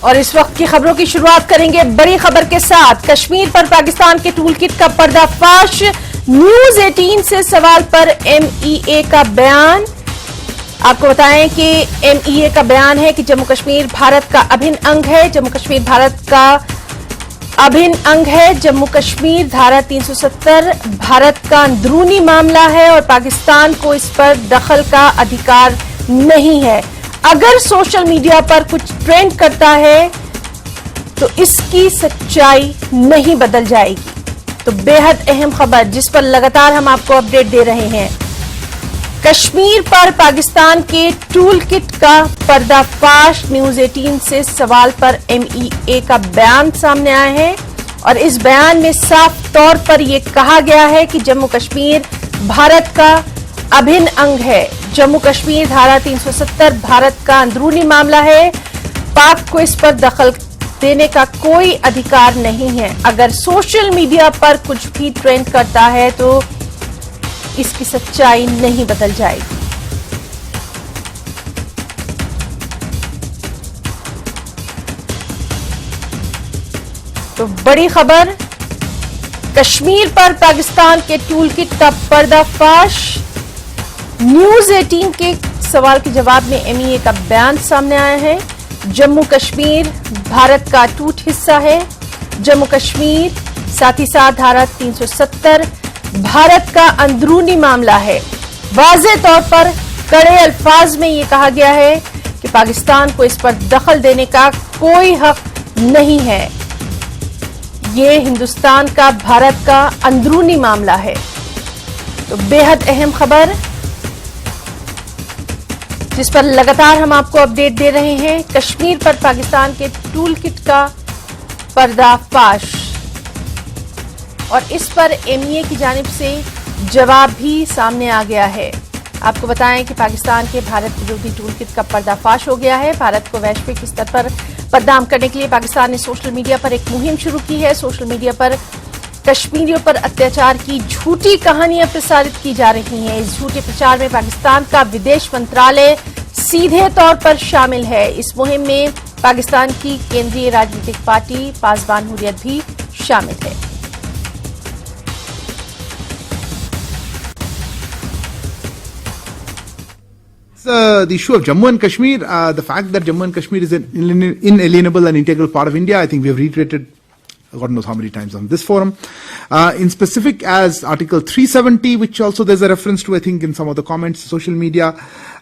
और इस वक्त की खबरों की शुरुआत करेंगे बड़ी खबर के साथ। कश्मीर पर पाकिस्तान के टूलकिट का पर्दाफाश, न्यूज 18 से सवाल पर एमईए का बयान। आपको बताएं कि एमईए का बयान है कि जम्मू कश्मीर भारत का अभिन्न अंग है। जम्मू कश्मीर भारत का अभिन्न अंग है। जम्मू कश्मीर धारा 370 भारत का अंदरूनी मामला है और पाकिस्तान को इस पर दखल का अधिकार नहीं है। अगर सोशल मीडिया पर कुछ ट्रेंड करता है तो इसकी सच्चाई नहीं बदल जाएगी। तो बेहद अहम खबर जिस पर लगातार हम आपको अपडेट दे रहे हैं। कश्मीर पर पाकिस्तान के टूलकिट का पर्दाफाश, न्यूज 18 से सवाल पर एमईए का बयान सामने आया है और इस बयान में साफ तौर पर यह कहा गया है कि जम्मू कश्मीर भारत का अभिन्न अंग है। जम्मू कश्मीर धारा 370 भारत का अंदरूनी मामला है। पाक को इस पर दखल देने का कोई अधिकार नहीं है। अगर सोशल मीडिया पर कुछ भी ट्रेंड करता है तो इसकी सच्चाई नहीं बदल जाएगी। तो बड़ी खबर, कश्मीर पर पाकिस्तान के टूलकिट का पर्दाफाश, न्यूज 18 के सवाल के जवाब में एमईए का बयान सामने आया है। जम्मू कश्मीर भारत का अटूट हिस्सा है। जम्मू कश्मीर साथ ही साथ धारा 370 भारत का अंदरूनी मामला है। वाज़ेह तौर पर कड़े अल्फाज में यह कहा गया है कि पाकिस्तान को इस पर दखल देने का कोई हक नहीं है। ये हिंदुस्तान का, भारत का अंदरूनी मामला है। तो बेहद अहम खबर जिस पर लगातार हम आपको अपडेट दे रहे हैं। कश्मीर पर पाकिस्तान के टूलकिट का पर्दाफाश और इस पर एमईए की जानिब से जवाब भी सामने आ गया है। आपको बताएं कि पाकिस्तान के भारत विरोधी टूलकिट का पर्दाफाश हो गया है। भारत को वैश्विक स्तर पर बदनाम करने के लिए पाकिस्तान ने सोशल मीडिया पर एक मुहिम शुरू की है। सोशल मीडिया पर कश्मीरियों पर अत्याचार की झूठी कहानियां प्रसारित की जा रही हैं। इस झूठे प्रचार में पाकिस्तान का विदेश मंत्रालय सीधे तौर पर शामिल है। इस मुहिम में पाकिस्तान की केंद्रीय राजनीतिक पार्टी पासवान हुर्रियत भी शामिल है। The issue of Jammu and Kashmir, the fact that Jammu and Kashmir is an inalienable and integral part of India, I think we have reiterated God knows how many times on this forum. In specific, as Article 370, which also there's a reference to, I think, in some of the comments, social media,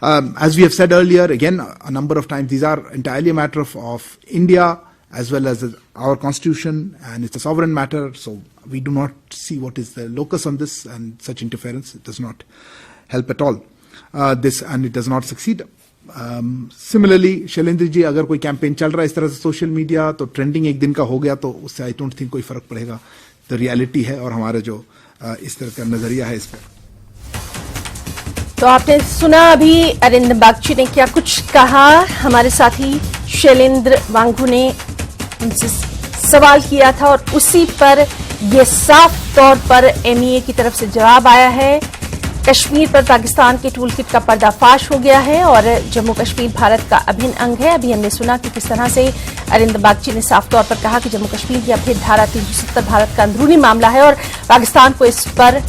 as we have said earlier, again, a number of times, these are entirely a matter of India as well as our constitution, and it's a sovereign matter, so we do not see what is the locus on this, and such interference, it does not help at all. This, and it does not succeed. Similarly Shailendra ji, अगर कोई campaign चल रहा है इस तरह से social media, तो trending एक दिन का हो गया तो उससे आई डोंट थिंक कोई फर्क पड़ेगा। तो रियलिटी है और हमारा जो इस तरह का नजरिया है इस पर। तो आपने सुना अभी अरिंदम बागची ने क्या कुछ कहा। हमारे साथी शैलेंद्र वांगू ने उनसे सवाल किया था और उसी पर यह साफ तौर पर एमईए की तरफ से जवाब आया है। कश्मीर पर पाकिस्तान के टूलकिट का पर्दाफाश हो गया है और जम्मू कश्मीर भारत का अभिन्न अंग है। अभी हमने सुना कि किस तरह से अरिंदम बागची ने साफ तौर पर कहा कि जम्मू कश्मीर की अभिन्न धारा 370 भारत का अंदरूनी मामला है और पाकिस्तान को इस पर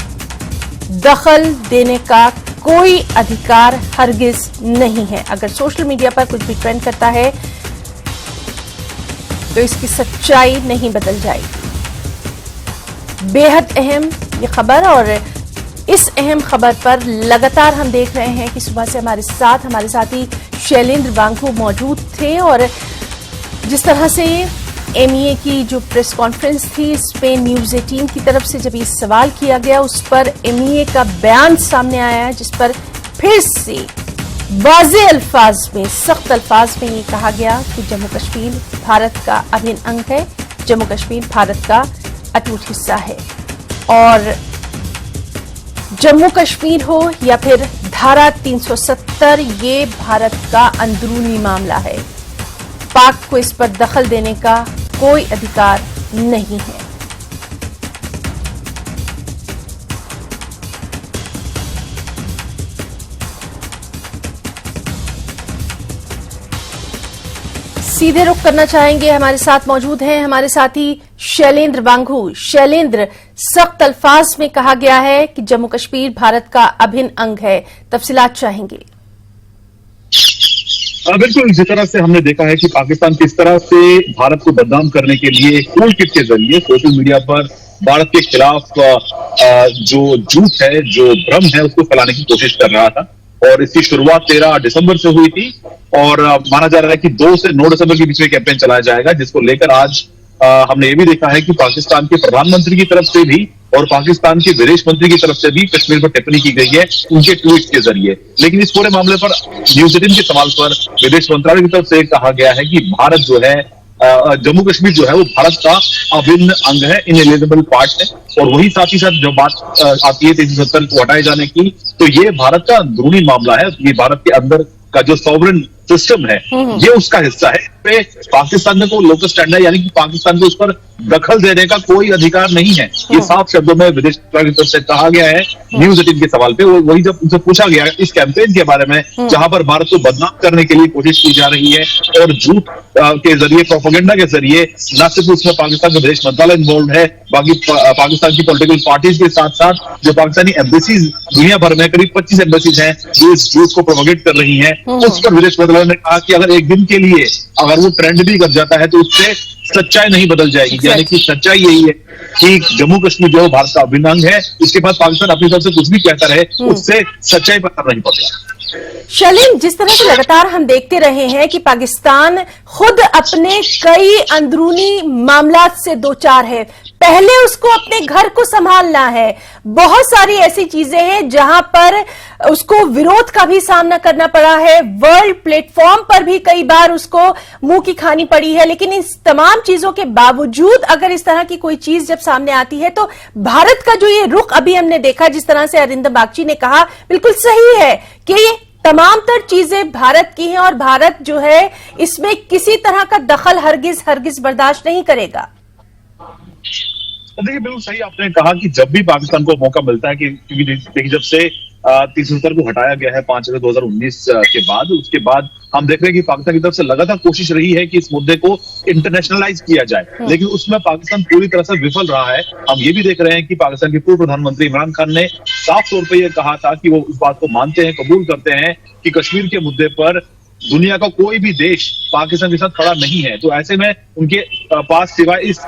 दखल देने का कोई अधिकार हरगिज नहीं है। अगर सोशल मीडिया पर कुछ भी ट्रेंड करता है तो इसकी सच्चाई नहीं बदल जाएगी। बेहद अहम ये खबर, और इस अहम खबर पर लगातार हम देख रहे हैं कि सुबह से हमारे साथी शैलेंद्र वांगू मौजूद थे और जिस तरह से एमईए की जो प्रेस कॉन्फ्रेंस थी, इस पे न्यूज 18 की तरफ से जब ये सवाल किया गया, उस पर एमईए का बयान सामने आया है जिस पर फिर से वाज़ेह अल्फाज में, सख्त अल्फाज में ये कहा गया कि जम्मू कश्मीर भारत का अभिन्न अंग है। जम्मू कश्मीर भारत का अटूट हिस्सा है और जम्मू कश्मीर हो या फिर धारा 370, ये भारत का अंदरूनी मामला है। पाक को इस पर दखल देने का कोई अधिकार नहीं है। सीधे रुख करना चाहेंगे, हमारे साथ मौजूद हैं हमारे साथी शैलेंद्र वांगू। शैलेंद्र, सख्त अल्फाज में कहा गया है कि जम्मू कश्मीर भारत का अभिन्न अंग है, तफसीलात चाहेंगे। बिल्कुल, जिस तरह से हमने देखा है कि पाकिस्तान किस तरह से भारत को बदनाम करने के लिए एक टूल किट के जरिए सोशल मीडिया पर भारत के खिलाफ जो झूठ है, जो भ्रम है, उसको फैलाने की कोशिश कर रहा था। और इसकी शुरुआत 13 दिसंबर से हुई थी और माना जा रहा है कि 2 से 9 दिसंबर के बीच में कैंपेन चलाया जाएगा, जिसको लेकर आज हमने ये भी देखा है कि पाकिस्तान के प्रधानमंत्री की तरफ से भी और पाकिस्तान के विदेश मंत्री की तरफ से भी कश्मीर पर टिप्पणी की गई है उनके ट्वीट के जरिए। लेकिन इस पूरे मामले पर न्यूज 18 के सवाल पर विदेश मंत्रालय की तरफ से कहा गया है कि भारत जो है, जम्मू कश्मीर जो है वो भारत का अभिन्न अंग है, इनएलिजिबल पार्ट है। और वही साथ ही साथ जब बात आती है 370 को हटाए जाने की, तो ये भारत का अंदरूनी मामला है। ये भारत के अंदर का जो सॉवरेन सिस्टम है ये उसका हिस्सा है। पे पाकिस्तान को लोकल स्टैंड है, यानी कि पाकिस्तान को उस पर दखल देने का कोई अधिकार नहीं है। ये साफ शब्दों में विदेश मंत्रालय की तरफ से कहा गया है न्यूज 18 के सवाल पे। वही जब उनसे पूछा गया इस कैंपेन के बारे में जहां पर भारत को बदनाम करने के लिए कोशिश की जा रही है और झूठ के जरिए, प्रोपेगेंडा के जरिए, न सिर्फ उसमें पाकिस्तान का विदेश मंत्रालय इन्वॉल्व है, बाकी पाकिस्तान की पॉलिटिकल पार्टीज के साथ साथ जो पाकिस्तानी एम्बेसीज दुनिया भर में करीब 25 एम्बेसीज हैं जो इस झूठ को प्रोपेगेट कर रही हैं, उस पर विदेश मंत्रालय ने कहा कि अगर एक दिन के लिए अगर वो ट्रेंड भी कर जाता है तो उससे सच्चाई नहीं बदल जाएगी। यानी कि सच्चाई यही है कि जम्मू कश्मीर जो भारत का अभिन्न अंग है, इसके बाद पाकिस्तान अपनी तरफ से कुछ भी कहता रहे उससे सच्चाई पता नहीं पड़ेगा। शैलेंद्र, जिस तरह से लगातार हम देखते रहे हैं कि पाकिस्तान खुद अपने कई अंदरूनी मामलात से दो चार है, पहले उसको अपने घर को संभालना है। बहुत सारी ऐसी चीजें हैं जहां पर उसको विरोध का भी सामना करना पड़ा है, वर्ल्ड प्लेटफॉर्म पर भी कई बार उसको मुंह की खानी पड़ी है। लेकिन इन तमाम चीजों के बावजूद अगर इस तरह की कोई चीज जब सामने आती है तो भारत का जो ये रुख अभी हमने देखा, जिस तरह से अरिंदम बागची ने कहा, बिल्कुल सही है कि तमाम तर चीजें भारत की हैं और भारत जो है इसमें किसी तरह का दखल हरगिज बर्दाश्त नहीं करेगा। देखिए, बिल्कुल सही आपने कहा कि जब भी पाकिस्तान को मौका मिलता है कि देखिए जब से 370 को हटाया गया है 5 अगस्त 2019 के बाद, उसके बाद हम देख रहे हैं कि पाकिस्तान की तरफ से लगातार कोशिश रही है कि इस मुद्दे को इंटरनेशनलाइज किया जाए, लेकिन उसमें पाकिस्तान पूरी तरह से विफल रहा है। हम ये भी देख रहे हैं कि पाकिस्तान के पूर्व प्रधानमंत्री इमरान खान ने साफ तौर पर यह कहा था कि वो उस बात को मानते हैं, कबूल करते हैं कि कश्मीर के मुद्दे पर दुनिया का कोई भी देश पाकिस्तान के साथ खड़ा नहीं है। तो ऐसे में उनके पास सिवाय इस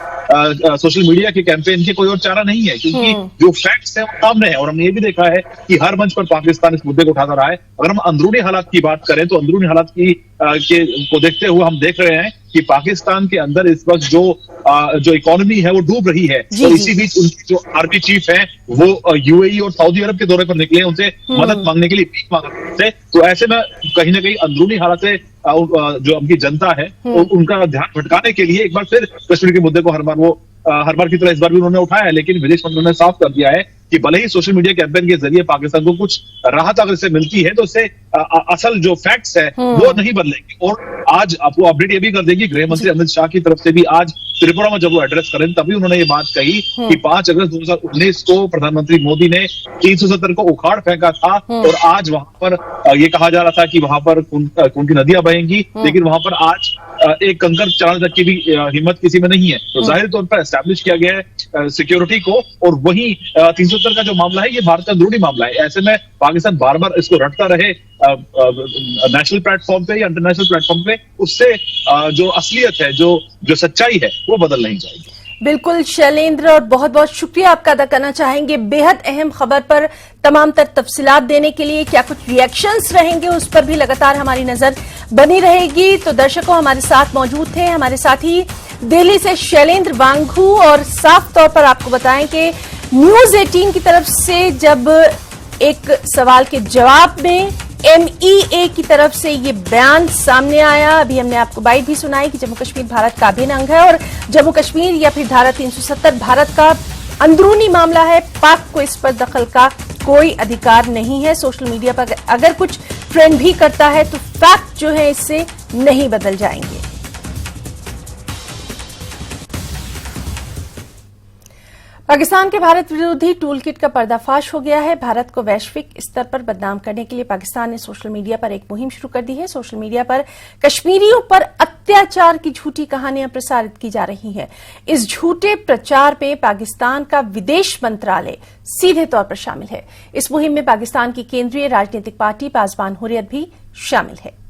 सोशल मीडिया के कैंपेन के कोई और चारा नहीं है, क्योंकि जो फैक्ट्स है वो सामने है। और हमने ये भी देखा है कि हर मंच पर पाकिस्तान इस मुद्दे को उठाता रहा है। अगर हम अंदरूनी हालात की बात करें तो अंदरूनी हालात को देखते हुए हम देख रहे हैं कि पाकिस्तान के अंदर इस वक्त जो इकोनॉमी है वो डूब रही है। और इसी बीच उनकी जो आर्मी चीफ है वो यूएई और सऊदी अरब के दौरे पर निकले, उनसे मदद मांगने के लिए भीख मांग रहे थे। तो ऐसे में कहीं ना कहीं अंदरूनी हालात से जो उनकी जनता है उनका ध्यान भटकाने के लिए एक बार फिर कश्मीर के मुद्दे को हर बार की तरह इस बार भी उन्होंने उठाया है। लेकिन विदेश मंत्री ने साफ कर दिया है कि भले ही सोशल मीडिया कैंपेन के जरिए पाकिस्तान को कुछ राहत अगर इससे मिलती है तो इससे असल जो फैक्ट्स है वो नहीं बदलेंगे। और आज आपको अपडेट ये भी कर देंगे, गृह मंत्री अमित शाह की तरफ से भी आज त्रिपुरा में जब वो एड्रेस करें तभी उन्होंने ये बात कही कि 5 अगस्त 2019 को प्रधानमंत्री मोदी ने 370 को उखाड़ फेंका था और आज वहां पर ये कहा जा रहा था कि वहां पर खून की नदियां बहेंगी, लेकिन वहां पर आज एक कंकर चलाने तक की भी हिम्मत किसी में नहीं है। तो जाहिर तौर पर एस्टैब्लिश किया गया है सिक्योरिटी को, और वही 370 का जो मामला है ये भारत का अंदरूनी मामला है। ऐसे में पाकिस्तान बार बार इसको रटता रहे नेशनल प्लेटफॉर्म पे या इंटरनेशनल प्लेटफॉर्म पे, उससे जो असलियत है, जो सच्चाई है वो बदल नहीं जाएगी। बिल्कुल शैलेंद्र, और बहुत बहुत शुक्रिया आपका अदा करना चाहेंगे बेहद अहम खबर पर तमाम तर तफसीलात देने के लिए। क्या कुछ रिएक्शंस रहेंगे उस पर भी लगातार हमारी नजर बनी रहेगी। तो दर्शकों, हमारे साथ मौजूद थे हमारे साथी दिल्ली से शैलेंद्र वांगू, और साफ तौर पर आपको बताएं कि न्यूज 18 की तरफ से जब एक सवाल के जवाब में MEA की तरफ से ये बयान सामने आया, अभी हमने आपको बाइट भी सुनाई कि जम्मू कश्मीर भारत का अभिन्न अंग है और जम्मू कश्मीर या फिर धारा 370 भारत का अंदरूनी मामला है, पाक को इस पर दखल का कोई अधिकार नहीं है। सोशल मीडिया पर अगर कुछ ट्रेंड भी करता है तो फैक्ट जो है इससे नहीं बदल जाएंगे। पाकिस्तान के भारत विरोधी टूलकिट का पर्दाफाश हो गया है। भारत को वैश्विक स्तर पर बदनाम करने के लिए पाकिस्तान ने सोशल मीडिया पर एक मुहिम शुरू कर दी है। सोशल मीडिया पर कश्मीरियों पर अत्याचार की झूठी कहानियां प्रसारित की जा रही हैं। इस झूठे प्रचार में पाकिस्तान का विदेश मंत्रालय सीधे तौर पर शामिल है। इस मुहिम में पाकिस्तान की केंद्रीय राजनीतिक पार्टी पासवान हुर्रियत भी शामिल है।